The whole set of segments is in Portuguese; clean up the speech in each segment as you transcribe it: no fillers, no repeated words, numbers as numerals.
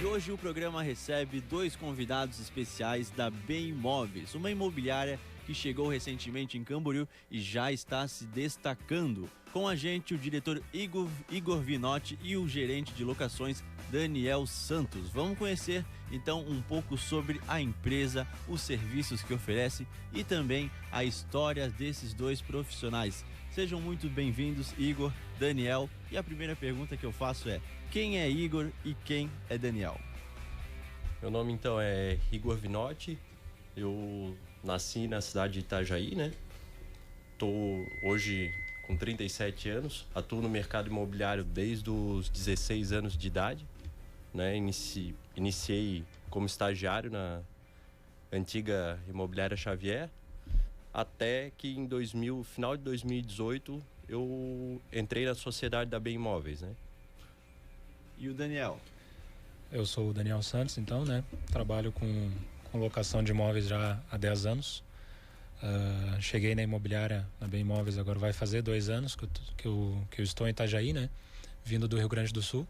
E hoje o programa recebe dois convidados especiais da Bem Imóveis, uma imobiliária que chegou recentemente em Camboriú e já está se destacando. Com a gente o diretor Igor Vinotti e o gerente de locações Daniel Santos. Vamos conhecer então um pouco sobre a empresa, os serviços que oferece e também a história desses dois profissionais. Sejam muito bem-vindos, Igor, Daniel. E a primeira pergunta que eu faço é: quem é Igor e quem é Daniel? Meu nome então é Igor Vinotti. Eu nasci na cidade de Itajaí, né? Tô hoje com 37 anos, atuo no mercado imobiliário desde os 16 anos de idade, né? Iniciei como estagiário na antiga imobiliária Xavier, até que final de 2018 eu entrei na sociedade da Bem Imóveis, né? E o Daniel? Eu sou o Daniel Santos, então, né? Trabalho com locação de imóveis já há 10 anos. Cheguei na imobiliária, na Bem Imóveis, agora vai fazer 2 anos que eu estou em Itajaí, né? Vindo do Rio Grande do Sul.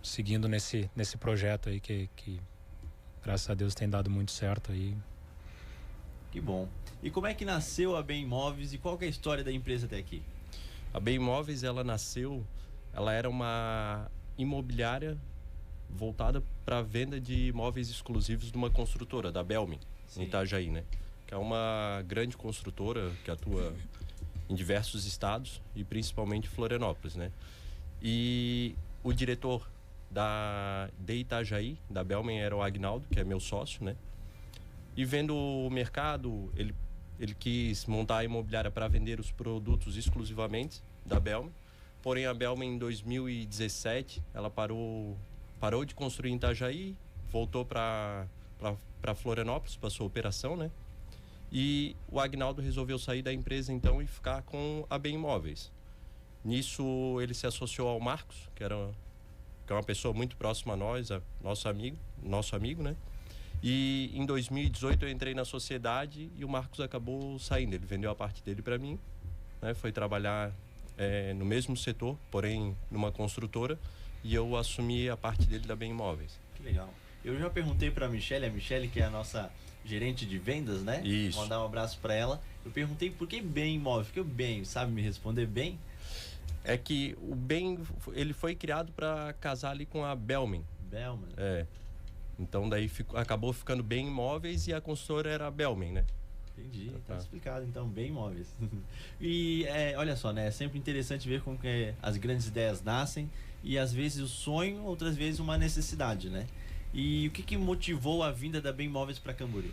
Seguindo nesse projeto aí que graças a Deus tem dado muito certo aí. Que bom. E como é que nasceu a Bem Imóveis e qual que é a história da empresa até aqui? A Bem Imóveis, ela era uma imobiliária voltada para a venda de imóveis exclusivos de uma construtora, da Belmin, em Itajaí, né? Que é uma grande construtora que atua em diversos estados e principalmente Florianópolis, né? E o diretor de Itajaí, da Belmin, era o Agnaldo, que é meu sócio, né? E vendo o mercado, ele quis montar a imobiliária para vender os produtos exclusivamente da Belmin. Porém, a Belmin, em 2017, ela parou de construir em Itajaí, voltou para Florianópolis, passou a operação, né? E o Agnaldo resolveu sair da empresa, então, e ficar com a Bem Imóveis. Nisso, ele se associou ao Marcos, que é uma pessoa muito próxima a nós, nosso amigo, né? E em 2018 eu entrei na sociedade e o Marcos acabou saindo. Ele vendeu a parte dele para mim, né? Foi trabalhar no mesmo setor, porém numa construtora, e eu assumi a parte dele da Bem Imóveis. Que legal. Eu já perguntei para a Michele que é a nossa gerente de vendas, né? Isso. Vou mandar um abraço para ela. Eu perguntei por que Bem Imóveis, porque o Bem, sabe me responder bem? É que o Bem, ele foi criado para casar ali com a Belmin. Belmin. Então daí acabou ficando Bem Imóveis e a consultora era a Belmin, né? Entendi, tá explicado então, Bem Imóveis. E olha só, né? É sempre interessante ver como que as grandes ideias nascem e às vezes o sonho, outras vezes uma necessidade, né? E o que motivou a vinda da Bem Imóveis para Camboriú?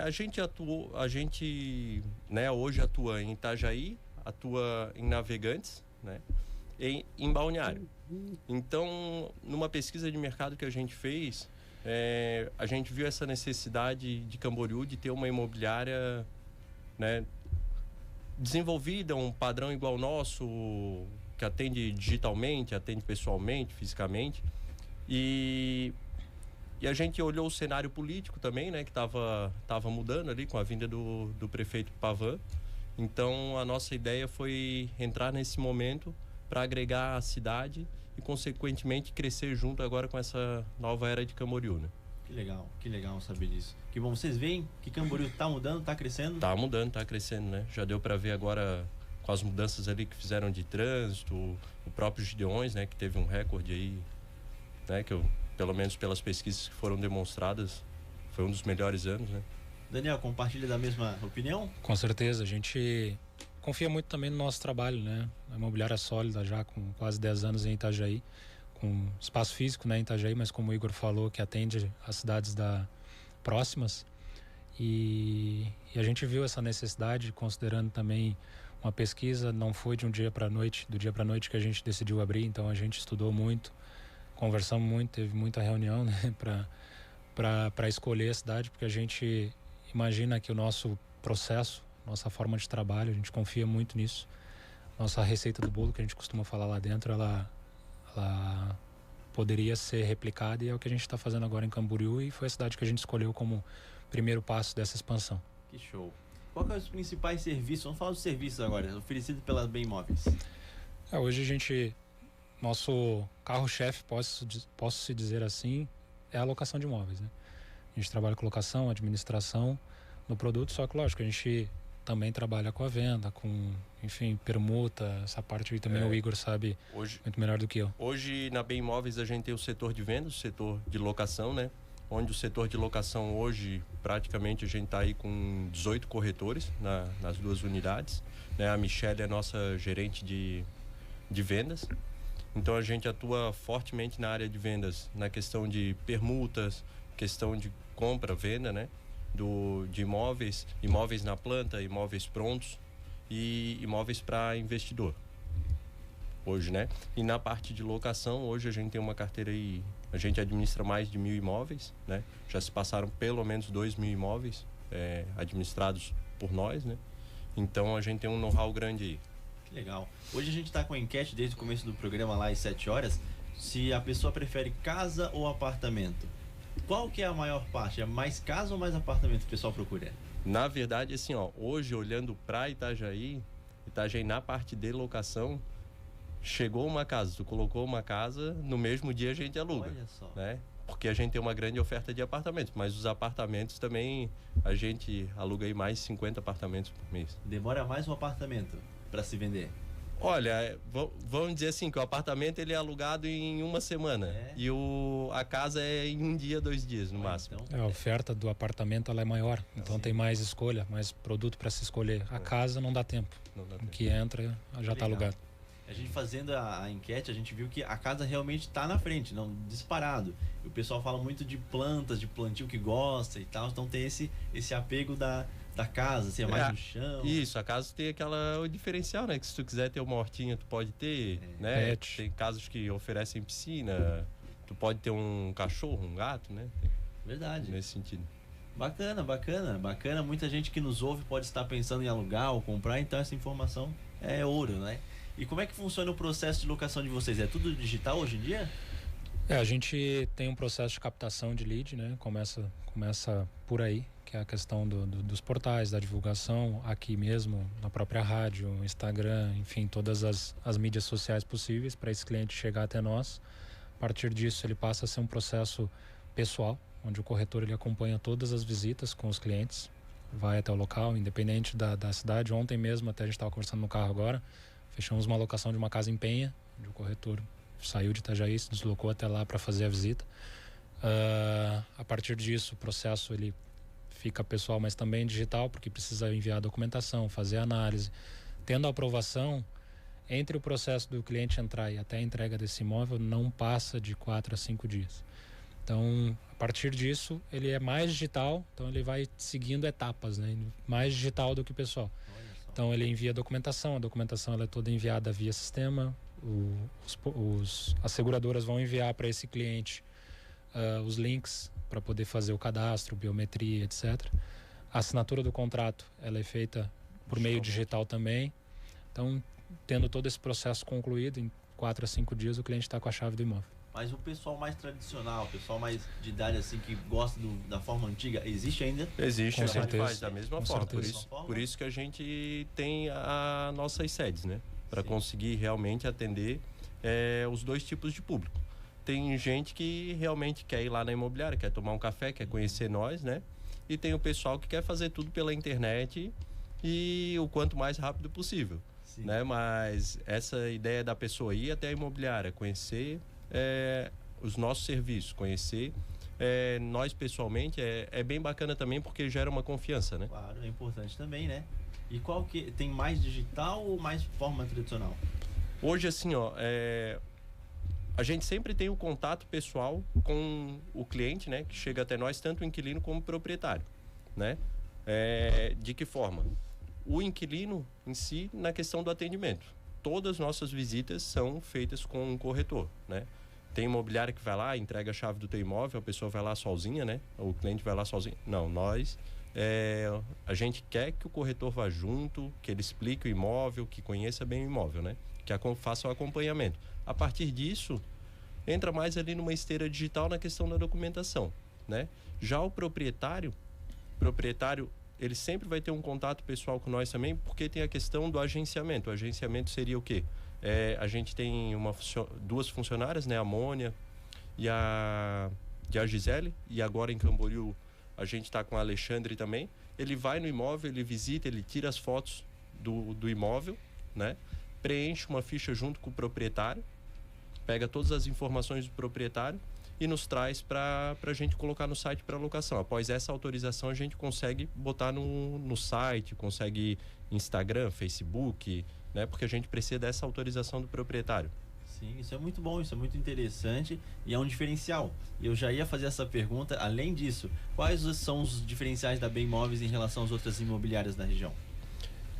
A gente, né, hoje atua em Itajaí, atua em Navegantes, né? Em Balneário. Então, numa pesquisa de mercado que a gente fez, a gente viu essa necessidade de Camboriú de ter uma imobiliária, né, desenvolvida, um padrão igual ao nosso, que atende digitalmente, atende pessoalmente, fisicamente. E a gente olhou o cenário político também, né, que estava mudando ali com a vinda do prefeito Pavan. Então, a nossa ideia foi entrar nesse momento para agregar a cidade e, consequentemente, crescer junto agora com essa nova era de Camboriú, né? Que legal saber disso. Que bom, vocês veem que Camboriú tá mudando, tá crescendo? Tá mudando, tá crescendo, né? Já deu para ver agora com as mudanças ali que fizeram de trânsito, o próprio Gideões, né, que teve um recorde aí, né, que pelo menos pelas pesquisas que foram demonstradas, foi um dos melhores anos, né? Daniel, compartilha da mesma opinião? Com certeza, a gente confia muito também no nosso trabalho, né? A imobiliária sólida já com quase 10 anos em Itajaí, com espaço físico, né, em Itajaí, mas como o Igor falou, que atende as cidades próximas. E a gente viu essa necessidade, considerando também uma pesquisa, não foi do dia para noite que a gente decidiu abrir, então a gente estudou muito, conversamos muito, teve muita reunião, né, para escolher a cidade, porque a gente imagina que o nosso processo, nossa forma de trabalho, a gente confia muito nisso. Nossa receita do bolo, que a gente costuma falar lá dentro, ela poderia ser replicada, e é o que a gente está fazendo agora em Camboriú, e foi a cidade que a gente escolheu como primeiro passo dessa expansão. Que show. Qual que é os principais serviços? Vamos falar dos serviços agora, oferecidos pela Bem Imóveis. Hoje a gente, nosso carro-chefe, posso se dizer assim, é a locação de imóveis, né? A gente trabalha com locação, administração no produto, só que lógico, a gente também trabalha com a venda, com, enfim, permuta, essa parte aí também o Igor sabe muito melhor do que eu. Hoje na Bem Imóveis a gente tem o setor de vendas, o setor de locação, né? Onde o setor de locação hoje praticamente a gente está aí com 18 corretores nas 2 unidades, né? A Michelle é nossa gerente de vendas, então a gente atua fortemente na área de vendas, na questão de permutas, questão de compra, venda, né? De imóveis na planta, imóveis prontos e imóveis para investidor hoje, né? E na parte de locação, hoje a gente tem uma carteira aí, a gente administra mais de 1.000 imóveis, né? Já se passaram pelo menos 2.000 imóveis administrados por nós, né? Então a gente tem um know-how grande aí. Que legal. Hoje a gente está com a enquete desde o começo do programa lá às 7 horas, se a pessoa prefere casa ou apartamento. Qual que é a maior parte? É mais casa ou mais apartamento que o pessoal procura? Na verdade, assim, ó, hoje olhando para Itajaí na parte de locação, chegou uma casa, tu colocou uma casa, no mesmo dia a gente aluga. Olha só. Né? Porque a gente tem uma grande oferta de apartamentos, mas os apartamentos também, a gente aluga aí mais de 50 apartamentos por mês. Demora mais um apartamento para se vender? Olha, vamos dizer assim, que o apartamento ele é alugado em uma semana e a casa é em um dia, 2 dias no máximo. Então, a oferta do apartamento ela é maior, então tem mais escolha, mais produto para se escolher. A casa não dá tempo, o que entra já está alugado. A gente fazendo a enquete, a gente viu que a casa realmente está na frente, não disparado. E o pessoal fala muito de plantas, de plantio que gosta e tal, então tem esse apego da casa, assim, é mais no chão. Isso, a casa tem o diferencial, né? Que se tu quiser ter uma hortinha, tu pode ter, né? Pet. Tem casas que oferecem piscina, tu pode ter um cachorro, um gato, né? Verdade. Nesse sentido. Bacana. Muita gente que nos ouve pode estar pensando em alugar ou comprar, então essa informação é ouro, né? E como é que funciona o processo de locação de vocês? É tudo digital hoje em dia? A gente tem um processo de captação de lead, né? Começa por aí, que é a questão dos portais, da divulgação, aqui mesmo, na própria rádio, Instagram, enfim, todas as mídias sociais possíveis para esse cliente chegar até nós. A partir disso, ele passa a ser um processo pessoal, onde o corretor ele acompanha todas as visitas com os clientes, vai até o local, independente da cidade. Ontem mesmo, até a gente estava conversando no carro agora, fechamos uma locação de uma casa em Penha, onde o corretor saiu de Itajaí, se deslocou até lá para fazer a visita. A partir disso, o processo ele fica pessoal, mas também digital, porque precisa enviar a documentação, fazer a análise. Tendo a aprovação, entre o processo do cliente entrar e até a entrega desse imóvel, não passa de 4 a 5 dias. Então, a partir disso, ele é mais digital, então ele vai seguindo etapas, né? Mais digital do que o pessoal. Então, ele envia a documentação ela é toda enviada via sistema, as seguradoras vão enviar para esse cliente os links para poder fazer o cadastro, biometria, etc. A assinatura do contrato ela é feita por meio digital também. Então, tendo todo esse processo concluído, em 4 a 5 dias o cliente está com a chave do imóvel. Mas o pessoal mais tradicional, o pessoal mais de idade assim, que gosta da forma antiga, existe ainda? Existe, com a gente certeza. faz da mesma forma. Por isso que a gente tem as nossas sedes, né? Para conseguir realmente atender os 2 tipos de público. Tem gente que realmente quer ir lá na imobiliária, quer tomar um café, quer conhecer nós, né? E tem o pessoal que quer fazer tudo pela internet e o quanto mais rápido possível, né? Mas essa ideia da pessoa ir até a imobiliária, conhecer os nossos serviços, conhecer nós pessoalmente, é bem bacana também porque gera uma confiança, né? Claro, é importante também, né? E qual que tem mais digital ou mais forma tradicional? Hoje, assim, ó, a gente sempre tem o contato pessoal com o cliente, né? Que chega até nós, tanto o inquilino como o proprietário, né? De que forma? O inquilino em si, na questão do atendimento. Todas as nossas visitas são feitas com um corretor, né? Tem imobiliária que vai lá, entrega a chave do teu imóvel, a pessoa vai lá sozinha, né? O cliente vai lá sozinho. Não, a gente quer que o corretor vá junto, que ele explique o imóvel, que conheça bem o imóvel, né? Que faça o acompanhamento. A partir disso, entra mais ali numa esteira digital na questão da documentação, né? Já o proprietário, ele sempre vai ter um contato pessoal com nós também, porque tem a questão do agenciamento. O agenciamento seria o quê? A gente tem duas funcionárias, né? A Mônia e a Gisele. E agora em Camboriú a gente está com a Alexandre também. Ele vai no imóvel, ele visita, ele tira as fotos do imóvel, né? Preenche uma ficha junto com o proprietário, pega todas as informações do proprietário e nos traz para a gente colocar no site para locação. Após essa autorização, a gente consegue botar no site, consegue Instagram, Facebook, né? Porque a gente precisa dessa autorização do proprietário. Sim, isso é muito bom, isso é muito interessante e é um diferencial. E eu já ia fazer essa pergunta, além disso, quais são os diferenciais da Bem Imóveis em relação às outras imobiliárias da região?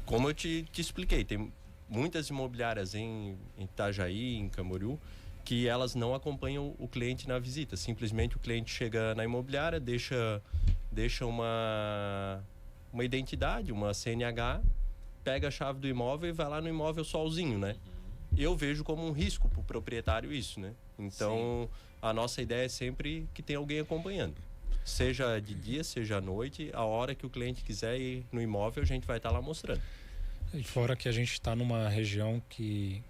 Como eu te expliquei, tem muitas imobiliárias em Itajaí, em Camboriú, que elas não acompanham o cliente na visita. Simplesmente o cliente chega na imobiliária, deixa uma identidade, uma CNH, pega a chave do imóvel e vai lá no imóvel sozinho, né? Eu vejo como um risco para o proprietário isso, né? Então, a nossa ideia é sempre que tem alguém acompanhando. Seja de dia, seja à noite, a hora que o cliente quiser ir no imóvel, a gente vai estar lá mostrando. E fora que a gente está numa região que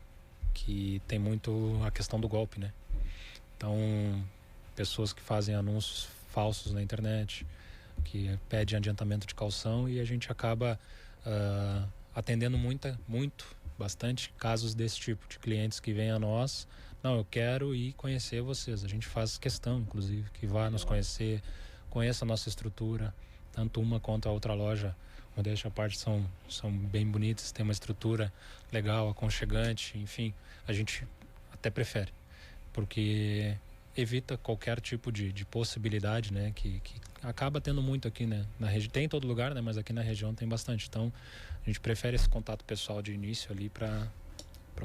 tem muito a questão do golpe, né? Então, pessoas que fazem anúncios falsos na internet, que pedem adiantamento de caução, e a gente acaba atendendo bastante casos desse tipo, de clientes que vêm a nós: não, eu quero ir conhecer vocês. A gente faz questão, inclusive, que vá nos conhecer, conheça a nossa estrutura, tanto uma quanto a outra loja. Modéstia à parte, são bem bonitas, tem uma estrutura legal, aconchegante, enfim, a gente até prefere, porque evita qualquer tipo de possibilidade, né, que acaba tendo muito aqui, né, na região. Tem em todo lugar, né, mas aqui na região tem bastante. Então a gente prefere esse contato pessoal de início ali para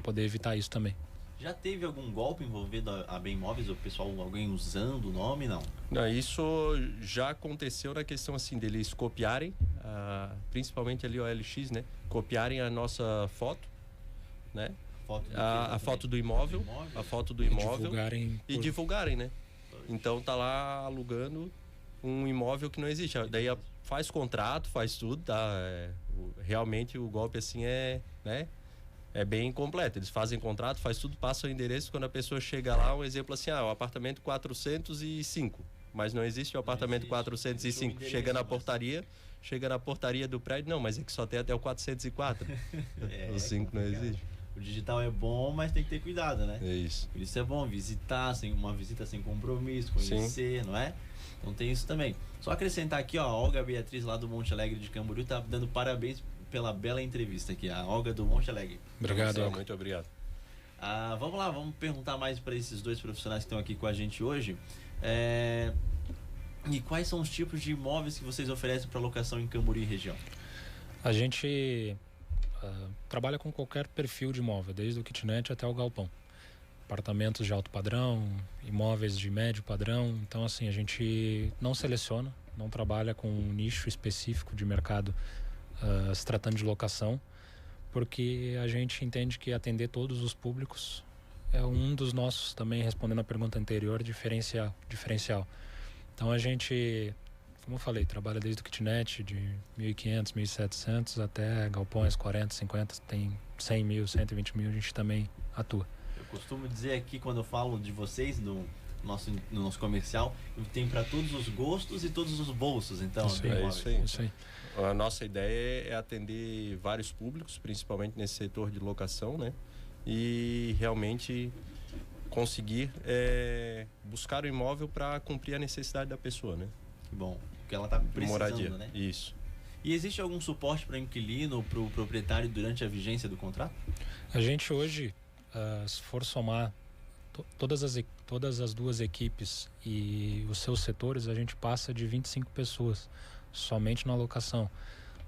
poder evitar isso também. Já teve algum golpe envolvendo a Bem Imóveis, o pessoal, alguém usando o nome, não? Não, isso já aconteceu na questão assim deles copiarem, principalmente ali o OLX, né? Copiarem a nossa foto, né? A foto do imóvel, a foto do imóvel e divulgarem, né? Então tá lá alugando um imóvel que não existe. Daí faz contrato, faz tudo, tá? Realmente o golpe assim né? É bem completo. Eles fazem contrato, faz tudo, passam o endereço. Quando a pessoa chega lá, um exemplo assim, o apartamento 405, mas não existe o apartamento 405. Chega na portaria do prédio, não, mas é que só tem até o 404. O 5 não existe. O digital é bom, mas tem que ter cuidado, né? É isso. Por isso é bom visitar, uma visita sem compromisso, conhecer, não é? Então tem isso também. Só acrescentar aqui, a Olga Beatriz lá do Monte Alegre de Camboriú tá dando parabéns pela bela entrevista aqui, a Olga do Monte Alegre. Obrigado, Olga. Muito obrigado. Vamos lá, vamos perguntar mais para esses dois profissionais que estão aqui com a gente hoje. E quais são os tipos de imóveis que vocês oferecem para locação em Camboriú e região? A gente trabalha com qualquer perfil de imóvel, desde o kitnet até o galpão. Apartamentos de alto padrão, imóveis de médio padrão. Então, assim, a gente não seleciona, não trabalha com um nicho específico de mercado se tratando de locação, porque a gente entende que atender todos os públicos é um dos nossos, também respondendo a pergunta anterior, diferencial. Então a gente, como eu falei, trabalha desde o kitnet de 1.500, 1.700 até galpões 40, 50, tem 100 mil, 120 mil, a gente também atua. Eu costumo dizer aqui, quando eu falo de vocês no nosso comercial, tem para todos os gostos e todos os bolsos, então. Isso aí. A nossa ideia é atender vários públicos, principalmente nesse setor de locação, né? E realmente conseguir buscar o imóvel para cumprir a necessidade da pessoa, né? Que bom, porque ela está precisando, moradia, né? Isso. E existe algum suporte para o inquilino ou para o proprietário durante a vigência do contrato? A gente hoje, se for somar todas as duas equipes e os seus setores, a gente passa de 25 pessoas somente na locação,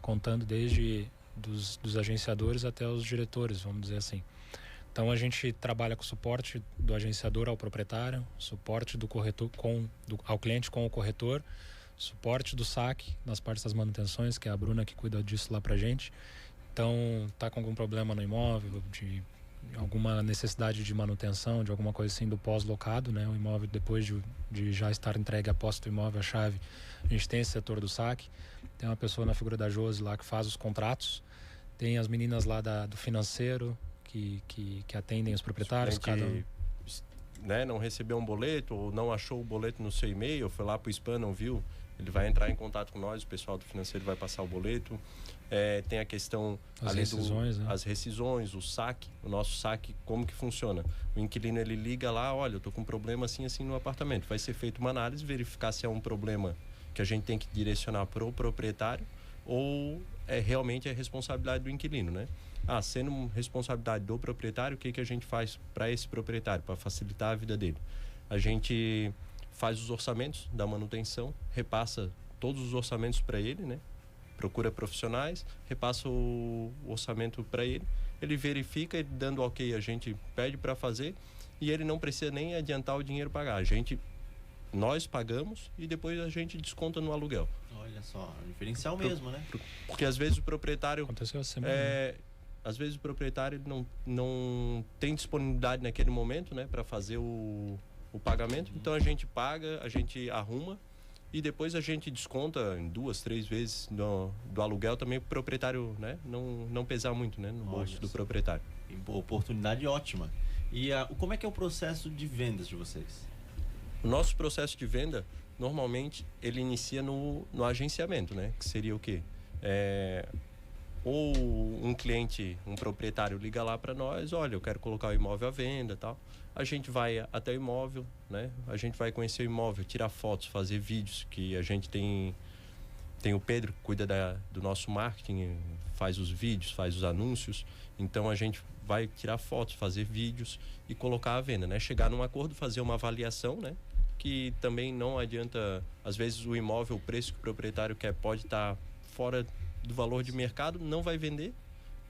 contando desde dos agenciadores até os diretores, vamos dizer assim. Então a gente trabalha com suporte do agenciador ao proprietário, suporte do corretor ao cliente com o corretor, suporte do saque nas partes das manutenções, que é a Bruna que cuida disso lá pra gente. Então tá com algum problema no imóvel, de alguma necessidade de manutenção, de alguma coisa assim do pós-locado, né? O imóvel, depois de já estar entregue a posse do imóvel, a chave, a gente tem esse setor do saque. Tem uma pessoa na figura da Josi lá que faz os contratos. Tem as meninas lá do financeiro, que atendem os proprietários. Né, não recebeu um boleto ou não achou o boleto no seu e-mail, foi lá para o spam, não viu, ele vai entrar em contato com nós, o pessoal do financeiro vai passar o boleto. Tem a questão as rescisões, né? As rescisões, o saque, o nosso saque, como que funciona? O inquilino, ele liga lá, olha, eu tô com um problema assim no apartamento, vai ser feita uma análise, verificar se é um problema que a gente tem que direcionar para o proprietário ou realmente é responsabilidade do inquilino, né? Sendo responsabilidade do proprietário, o que a gente faz para esse proprietário, para facilitar a vida dele? A gente faz os orçamentos da manutenção, repassa todos os orçamentos para ele, né? Procura profissionais, repassa o orçamento para ele, ele verifica, ele dando ok, a gente pede para fazer e ele não precisa nem adiantar o dinheiro pagar. Nós pagamos e depois a gente desconta no aluguel. Olha só, diferencial mesmo, né? Porque às vezes o proprietário... Aconteceu assim mesmo. Às vezes o proprietário não tem disponibilidade naquele momento, né, para fazer o pagamento. Então a gente paga, a gente arruma e depois a gente desconta em 2, 3 vezes do aluguel também para o proprietário, né, não pesar muito, né, no bolso do proprietário. Oportunidade ótima. E como é que é o processo de vendas de vocês? O nosso processo de venda, normalmente, ele inicia no agenciamento, né, que seria o quê? Ou um cliente, um proprietário liga lá para nós, olha, eu quero colocar o imóvel à venda e tal. A gente vai até o imóvel, né? A gente vai conhecer o imóvel, tirar fotos, fazer vídeos, que a gente tem o Pedro que cuida do nosso marketing, faz os vídeos, faz os anúncios. Então a gente vai tirar fotos, fazer vídeos e colocar à venda, né? Chegar num acordo, fazer uma avaliação, né? Que também não adianta, às vezes o imóvel, o preço que o proprietário quer pode estar fora do valor de mercado, não vai vender,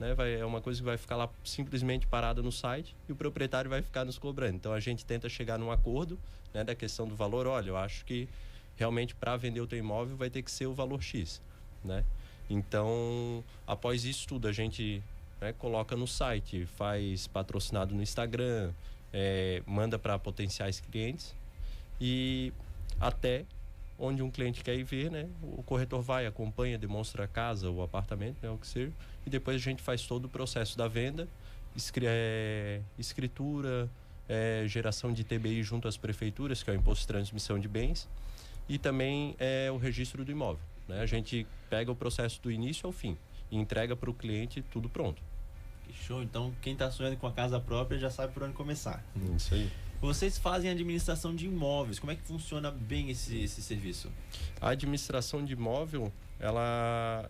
né? É uma coisa que vai ficar lá simplesmente parada no site e o proprietário vai ficar nos cobrando. Então a gente tenta chegar num acordo, né, da questão do valor. Olha, eu acho que realmente para vender o teu imóvel vai ter que ser o valor X, né? Então, após isso tudo, a gente, né, coloca no site, faz patrocinado no Instagram, manda para potenciais clientes e até onde um cliente quer ir ver, né? O corretor vai, acompanha, demonstra a casa, o apartamento, né? O que seja. E depois a gente faz todo o processo da venda, escritura, geração de TBI junto às prefeituras, que é o Imposto de Transmissão de Bens, e também o registro do imóvel, né? A gente pega o processo do início ao fim e entrega para o cliente tudo pronto. Que show! Então, quem está sonhando com a casa própria já sabe por onde começar. Isso aí. Vocês fazem administração de imóveis. Como é que funciona bem esse serviço? A administração de imóvel, a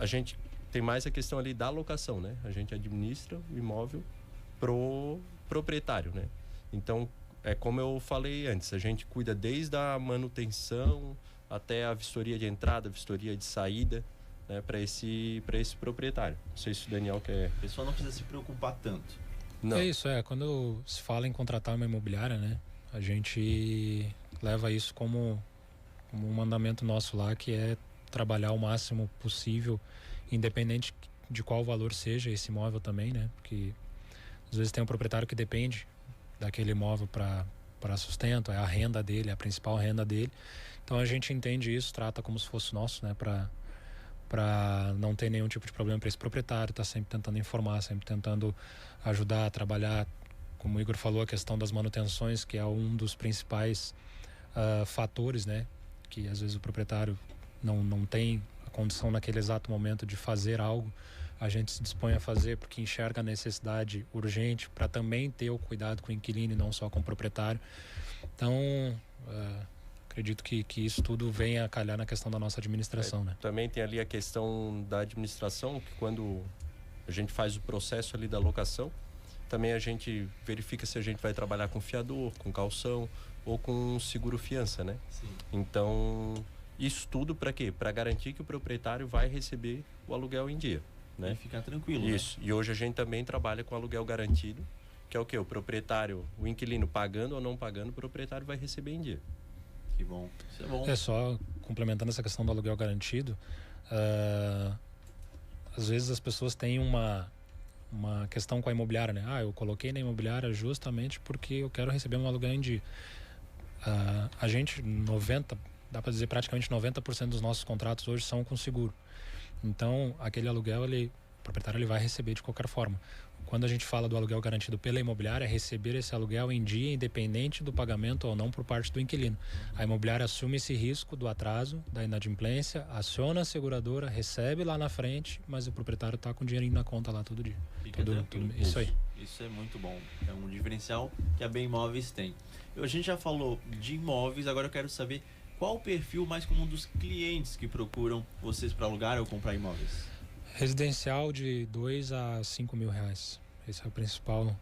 gente tem mais a questão ali da locação, né? A gente administra o imóvel pro proprietário, né? Então, como eu falei antes, a gente cuida desde a manutenção até a vistoria de entrada, vistoria de saída, né? Para esse proprietário. Não sei se o Daniel quer... A pessoa não precisa se preocupar tanto. Não. É isso, quando se fala em contratar uma imobiliária, né, a gente leva isso como um mandamento nosso lá, que é trabalhar o máximo possível, independente de qual valor seja esse imóvel também, né, porque às vezes tem um proprietário que depende daquele imóvel para sustento, é a renda dele, é a principal renda dele. Então a gente entende isso, trata como se fosse nosso, né, para não ter nenhum tipo de problema para esse proprietário, tá sempre tentando informar, sempre tentando ajudar a trabalhar, como o Igor falou, a questão das manutenções, que é um dos principais fatores, né, que às vezes o proprietário não tem a condição naquele exato momento de fazer algo. A gente se dispõe a fazer porque enxerga a necessidade urgente para também ter o cuidado com o inquilino e não só com o proprietário. Então, acredito que isso tudo vem a calhar na questão da nossa administração, né? Também tem ali a questão da administração, que quando a gente faz o processo ali da locação, também a gente verifica se a gente vai trabalhar com fiador, com calção ou com seguro fiança, né? Sim. Então, isso tudo para quê? Para garantir que o proprietário vai receber o aluguel em dia, né? E ficar tranquilo. Isso. Né? E hoje a gente também trabalha com aluguel garantido, que é o quê? O proprietário, o inquilino pagando ou não pagando, o proprietário vai receber em dia. Que bom, isso é bom. Só complementando essa questão do aluguel garantido, às vezes as pessoas têm uma questão com a imobiliária, né? Eu coloquei na imobiliária justamente porque eu quero receber um aluguel em dia. A gente, dá para dizer praticamente 90% dos nossos contratos hoje são com seguro. Então, aquele aluguel, o proprietário ele vai receber de qualquer forma. O quando a gente fala do aluguel garantido pela imobiliária, é receber esse aluguel em dia, independente do pagamento ou não por parte do inquilino. A imobiliária assume esse risco do atraso, da inadimplência, aciona a seguradora, recebe lá na frente, mas o proprietário está com o dinheirinho na conta lá todo dia. Fica tranquilo. Isso aí. Isso é muito bom. É um diferencial que a Bem Imóveis tem. A gente já falou de imóveis, agora eu quero saber qual o perfil mais comum dos clientes que procuram vocês para alugar ou comprar imóveis. Residencial de 2 a 5 mil reais. Esse é o principal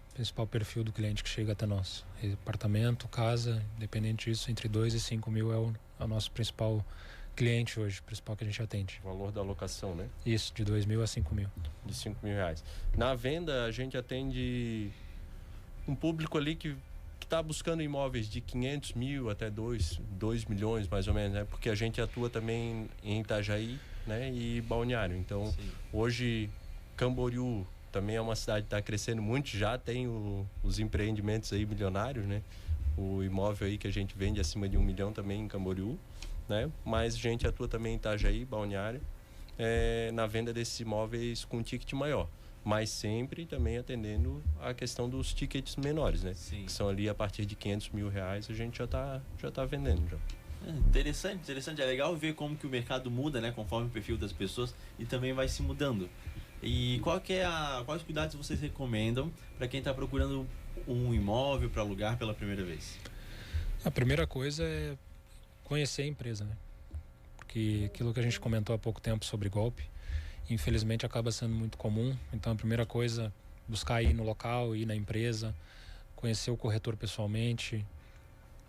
perfil do cliente que chega até nós. Apartamento, casa, independente disso, entre 2 e 5 mil é o nosso principal cliente hoje, principal que a gente atende. O valor da locação, né? Isso, de 2 mil a 5 mil. De 5 mil reais. Na venda, a gente atende um público ali que está buscando imóveis de 500 mil até 2 milhões, mais ou menos, né? Porque a gente atua também em Itajaí, né? E Balneário. Então, sim, hoje, Camboriú também é uma cidade que está crescendo muito, já tem os empreendimentos aí milionários, né? O imóvel aí que a gente vende acima de 1 milhão também em Camboriú, né? Mas a gente atua também em Itajaí, Balneário, na venda desses imóveis com ticket maior, mas sempre também atendendo a questão dos tickets menores, né? Sim. Que são ali a partir de 500 mil reais, a gente já tá vendendo já. Interessante. É legal ver como que o mercado muda, né? Conforme o perfil das pessoas, e também vai se mudando. E quais cuidados vocês recomendam para quem está procurando um imóvel para alugar pela primeira vez? A primeira coisa é conhecer a empresa, né? Porque aquilo que a gente comentou há pouco tempo sobre golpe, infelizmente acaba sendo muito comum. Então a primeira coisa, buscar ir no local, ir na empresa, conhecer o corretor pessoalmente,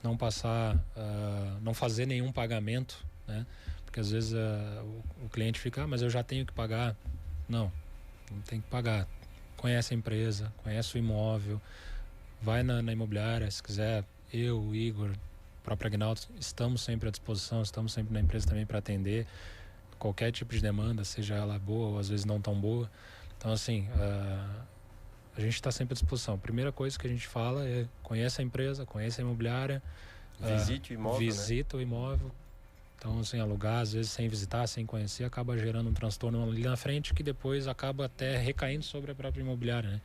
não fazer nenhum pagamento, né? Porque às vezes o cliente fica, mas eu já tenho que pagar. Não tem que pagar. Conhece a empresa, conhece o imóvel, vai na imobiliária, se quiser, eu, o Igor, o próprio Agnaldo, estamos sempre à disposição, estamos sempre na empresa também para atender qualquer tipo de demanda, seja ela boa ou às vezes não tão boa. Então assim, a gente está sempre à disposição. A primeira coisa que a gente fala é conhece a empresa, conhece a imobiliária, visite o imóvel, visita, né? O imóvel. Então, assim, alugar, às vezes sem visitar, sem conhecer, acaba gerando um transtorno ali na frente que depois acaba até recaindo sobre a própria imobiliária, né?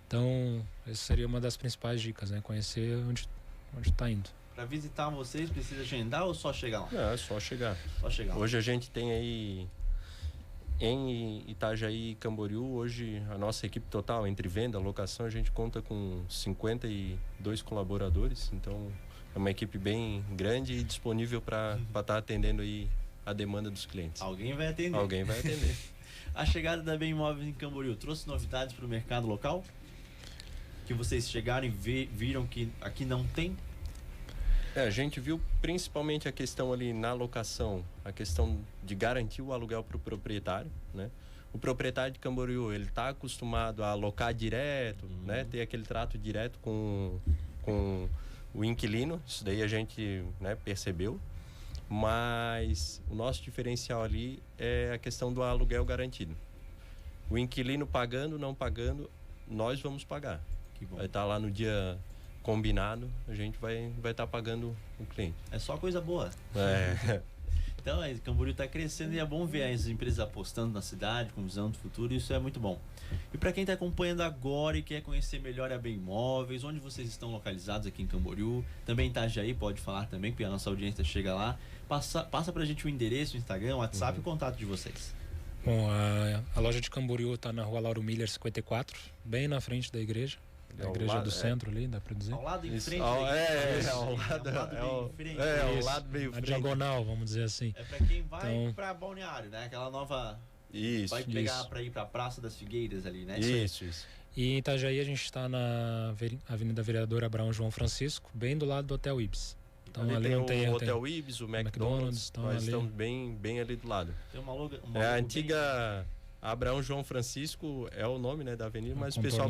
Então, essa seria uma das principais dicas, né? Conhecer onde está indo. Para visitar vocês, precisa agendar ou só chegar lá? Não, é só chegar. Hoje a gente tem aí em Itajaí e Camboriú, hoje a nossa equipe total, entre venda e locação, a gente conta com 52 colaboradores, então é uma equipe bem grande e disponível para estar atendendo aí a demanda dos clientes. Alguém vai atender. Alguém vai atender. A chegada da Bem Imóveis em Camboriú trouxe novidades para o mercado local? Que vocês chegaram e viram que aqui não tem? A gente viu principalmente a questão ali na locação, a questão de garantir o aluguel para o proprietário, né? O proprietário de Camboriú, ele está acostumado a alocar direto, né? Ter aquele trato direto com o inquilino, isso daí a gente, né, percebeu, mas o nosso diferencial ali é a questão do aluguel garantido. O inquilino pagando, não pagando, nós vamos pagar. Que bom. Vai estar lá no dia combinado, a gente vai estar pagando o cliente. É só coisa boa. Então, Camboriú está crescendo e é bom ver as empresas apostando na cidade, com visão do futuro, isso é muito bom. E para quem está acompanhando agora e quer conhecer melhor a Bem Imóveis, onde vocês estão localizados aqui em Camboriú, também em Itajaí, pode falar também, porque a nossa audiência chega lá. Passa para a gente o endereço, o Instagram, o WhatsApp e o contato de vocês. Bom, a loja de Camboriú está na rua Lauro Miller 54, bem na frente da igreja. Da igreja do centro ali, dá pra dizer? Ao lado em frente. Ao lado meio frente. A diagonal, vamos dizer assim. É pra quem vai pra Balneário, né? Aquela nova... Isso. Vai pegar pra ir pra Praça das Figueiras ali, né? Isso. E em Itajaí a gente está na Avenida Vereador Abraão João Francisco, bem do lado do Hotel Ibis. Então ali não tem o Hotel Ibis, o McDonald's, então nós ali... estamos bem ali do lado. Tem uma a antiga... Abraão João Francisco é o nome, né, da avenida, mas o pessoal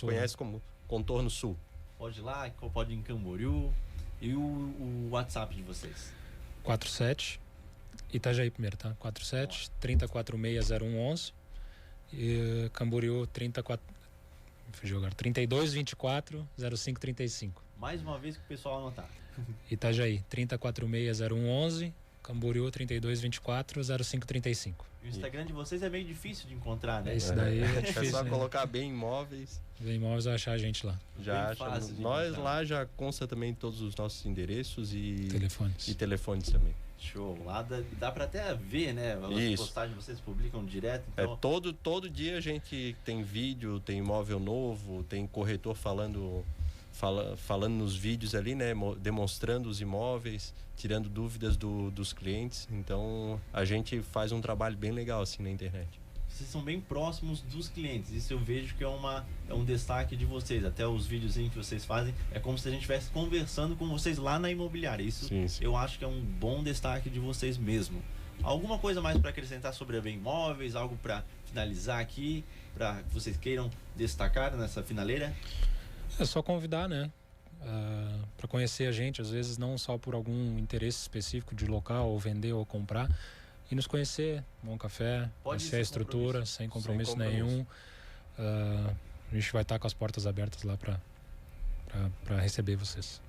conhece como Contorno Sul. Pode ir lá, pode ir em Camboriú. E o WhatsApp de vocês? 47, Itajaí primeiro, tá? 47 3046 0111 e Camboriú 32 24 0535. Mais uma vez que o pessoal anotar. Itajaí 3046 0111, Camboriú 3224 0535. O Instagram de vocês é meio difícil de encontrar, né? Esse daí é difícil. É só né? colocar Bem Imóveis. Bem Imóveis vai achar a gente lá. Já Bem fácil de nós encontrar. lá já consta também todos os nossos endereços e Telefones. telefones também. Show. Lá dá pra até ver, né? As Isso. postagens vocês publicam direto. Então, Todo dia a gente tem vídeo, tem imóvel novo, tem corretor falando nos vídeos ali, né? Demonstrando os imóveis, tirando dúvidas dos clientes. Então a gente faz um trabalho bem legal assim na internet. vocês são bem próximos dos clientes. Isso eu vejo que é um destaque de vocês. Até os videozinhos que vocês fazem, é como se a gente estivesse conversando com vocês lá na imobiliária. Isso Sim. eu acho que é um bom destaque de vocês mesmo. Alguma coisa mais para acrescentar sobre a Bem Imóveis? Algo para finalizar aqui, para que vocês queiram destacar nessa finaleira? É só convidar, né? Para conhecer a gente, às vezes não só por algum interesse específico de local, ou vender ou comprar, e nos conhecer, tomar um café, conhecer a estrutura, sem compromisso nenhum. A gente vai estar com as portas abertas lá para receber vocês.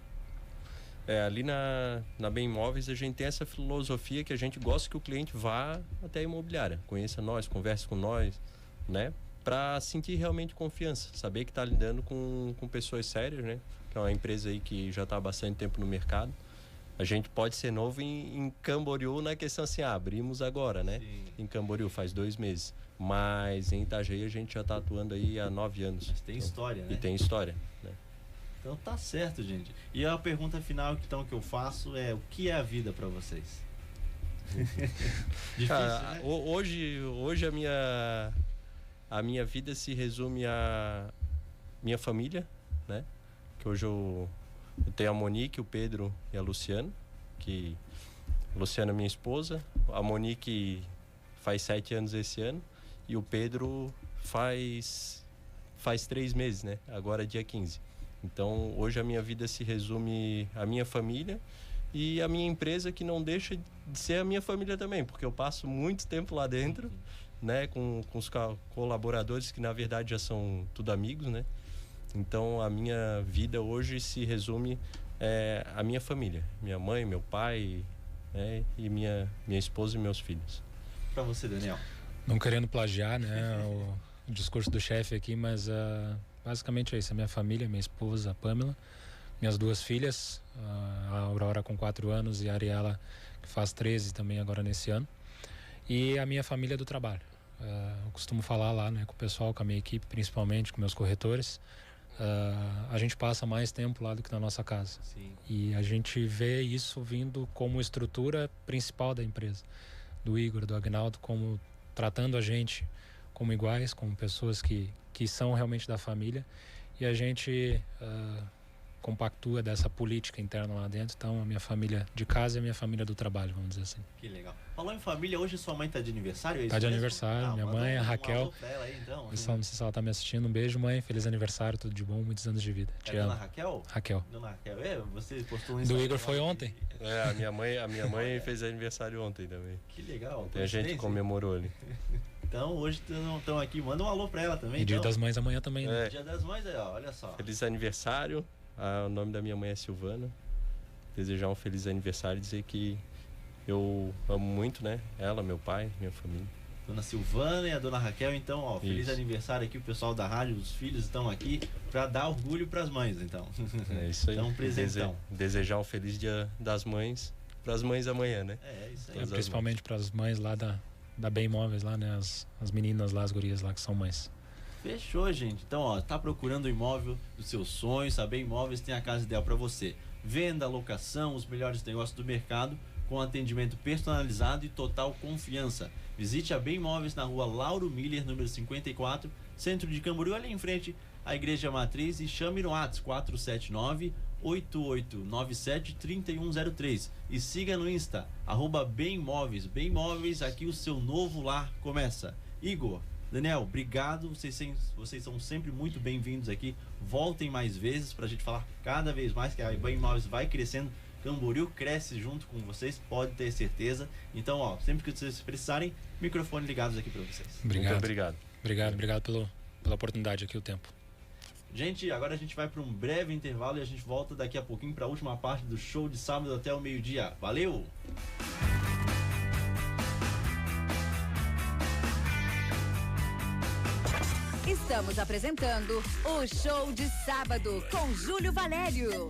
Ali na Bem Imóveis a gente tem essa filosofia que a gente gosta que o cliente vá até a imobiliária, conheça nós, converse com nós, né? Para sentir realmente confiança, saber que está lidando com pessoas sérias, né? Que é uma empresa aí que já está há bastante tempo no mercado. A gente pode ser novo em Camboriú na questão assim, abrimos agora, né? Sim. Em Camboriú faz 2 meses, mas em Itajaí a gente já está atuando aí há 9 anos. Mas tem história, né? E tem história, né? Então tá certo, gente. E a pergunta final então, que eu faço é: o que é a vida para vocês? Difícil, né? Hoje a minha vida se resume a minha família, né? Que hoje eu tenho a Monique, o Pedro e a Luciana, que a Luciana é minha esposa, a Monique faz 7 anos esse ano e o Pedro faz 3 meses, né? Agora dia 15. Então hoje a minha vida se resume à minha família e a minha empresa, que não deixa de ser a minha família também, porque eu passo muito tempo lá dentro, né, com os colaboradores que na verdade já são tudo amigos, né? Então a minha vida hoje se resume à minha família, minha mãe, meu pai, né, e minha esposa e meus filhos. Para você, Daniel? Não querendo plagiar, né, o discurso do chefe aqui, mas basicamente é isso: a minha família, minha esposa, a Pamela, minhas 2 filhas, a Aurora com 4 anos e a Ariela, que faz 13 também agora nesse ano, e a minha família do trabalho. Eu costumo falar lá, né, com o pessoal, com a minha equipe, principalmente com meus corretores. A gente passa mais tempo lá do que na nossa casa. Sim. E a gente vê isso vindo como estrutura principal da empresa, do Igor, do Agnaldo, como tratando a gente como iguais, como pessoas que são realmente da família, e a gente compactua dessa política interna lá dentro. Então a minha família de casa e a minha família do trabalho, vamos dizer assim. Que legal. Falou em família, hoje sua mãe tá de aniversário? É isso Tá de mesmo? aniversário, minha manda mãe, a um Raquel. alô pra ela aí, então. Não sei se ela tá me assistindo. Um beijo, mãe, feliz aniversário, tudo de bom, muitos anos de vida. É Te a amo. dona Raquel? Raquel. Dona Raquel, você postou um Do Instagram Igor foi lá ontem. A minha mãe fez aniversário ontem também. Que legal. Então a gente coincidência. comemorou ali. Então hoje estão aqui, manda um alô pra ela também. E Dia então. das Mães amanhã também, né? Dia das Mães, ó, olha só. Feliz aniversário. O nome da minha mãe é Silvana. Desejar um feliz aniversário e dizer que eu amo muito, né? Ela, meu pai, minha família. Dona Silvana e a Dona Raquel, então, ó, feliz Isso. aniversário aqui, o pessoal da rádio, os filhos estão aqui pra dar orgulho pras mães, então. É isso aí. Então, um presentão. Desejar um feliz Dia das Mães pras mães amanhã, né? É isso aí. Todas as Principalmente para as mães lá da Bem Imóveis, lá, né? As meninas lá, as gurias lá que são mães. Fechou, gente. Então, ó, tá procurando o imóvel dos seus sonhos, a Bem Imóveis tem a casa ideal para você. Venda, locação, os melhores negócios do mercado, com atendimento personalizado e total confiança. Visite a Bem Imóveis na rua Lauro Miller, número 54, centro de Camboriú, ali em frente à Igreja Matriz, e chame no WhatsApp 479-8897-3103 e siga no Insta, @Bem Imóveis. Bem Imóveis, aqui o seu novo lar começa. Igor, Daniel, obrigado, vocês são sempre muito bem-vindos aqui. Voltem mais vezes pra gente falar cada vez mais, que a Bem Imóveis vai crescendo. Camboriú cresce junto com vocês, pode ter certeza. Então, ó, sempre que vocês precisarem, microfone ligados aqui pra vocês. Obrigado. Muito obrigado. Obrigado pela oportunidade aqui, o tempo. Gente, agora a gente vai para um breve intervalo e a gente volta daqui a pouquinho para a última parte do show de sábado até o meio-dia. Valeu! Estamos apresentando o Show de Sábado com Júlio Valério.